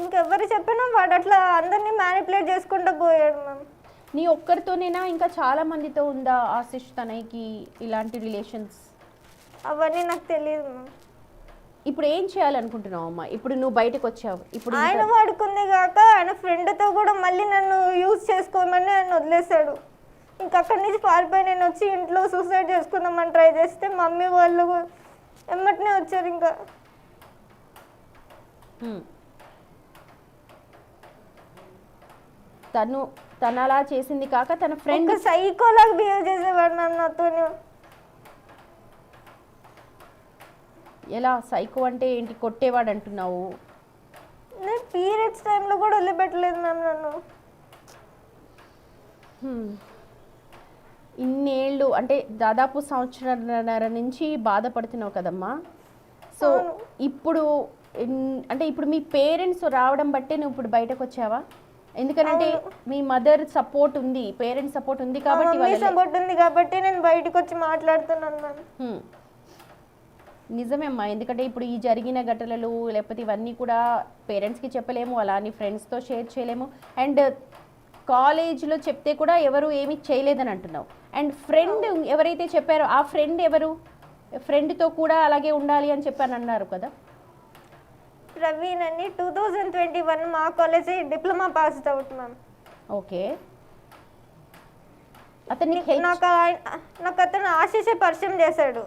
ఇంకెవ్వరు చెప్పినా వాడు అట్లా అందరినీ మ్యానిపులేట్ చేసుకుంటూ పోయాడు మ్యామ్. నీ ఒక్కరితోనేనా ఇంకా చాలా మందితో ఉందా ఆశిష్ తనకి ఇలాంటి రిలేషన్స్? అవన్నీ నాకు తెలియదు మ్యామ్. ఇప్పుడు ఏం చేయాలనుకుంటున్నావు అమ్మా? ఇప్పుడు నువ్వు బయటకు వచ్చావు, ఇప్పుడు ఆయన వాడుకుంది కాక ఆయన ఫ్రెండ్తో కూడా మళ్ళీ నన్ను యూజ్ చేసుకోమని ఆయన వదిలేశాడు. ఇంకా అక్కడి నుంచి పారిపోయి నేను వచ్చి ఇంట్లో సూసైడ్ చేసుకుందామని ట్రై చేస్తే మమ్మీ వాళ్ళు ఎమ్మటనే వచ్చారు. ఇంకా తను అలా చేసింది కాక తన ఫ్రెండ్ సైకోలాగా బిహేవ్ చేసేవాడు మ్యామ్ నాతో. ఎలా సైకో అంటే ఏంటి? కొట్టేవాడు అంటున్నావు? నేను పీరియడ్స్ టైంలో కూడా వదిలిపెట్టలేదు మ్యామ్ నన్ను. ఇన్నేళ్ళు అంటే దాదాపు సంవత్సరాల నుంచి బాధపడుతున్నావు కదమ్మా. సో ఇప్పుడు అంటే ఇప్పుడు మీ పేరెంట్స్ రావడం బట్టే నువ్వు ఇప్పుడు బయటకు వచ్చావా? ఎందుకంటే మీ మదర్ సపోర్ట్ ఉంది, పేరెంట్స్ సపోర్ట్ ఉంది కాబట్టి నేను బయటకు వచ్చి మాట్లాడుతున్నాను మ్యామ్. నిజమే అమ్మా, ఎందుకంటే ఇప్పుడు ఈ జరిగిన ఘటనలు లేకపోతే ఇవన్నీ కూడా పేరెంట్స్కి చెప్పలేము, అలా అని ఫ్రెండ్స్తో షేర్ చేయలేము. అండ్ కాలేజ్లో చెప్తే కూడా ఎవరు ఏమీ చేయలేదని అంటున్నావు. అండ్ ఫ్రెండ్ ఎవరైతే చెప్పారో ఆ ఫ్రెండ్ ఎవరు? ఫ్రెండ్తో కూడా అలాగే ఉండాలి అని చెప్పాను అన్నారు కదా. ప్రవీణ్ అని 2021 మా college diploma pass out ma'am. Okay. అతన్ని నాకు అతను ఆశీషే పరిచయం చేశాడు.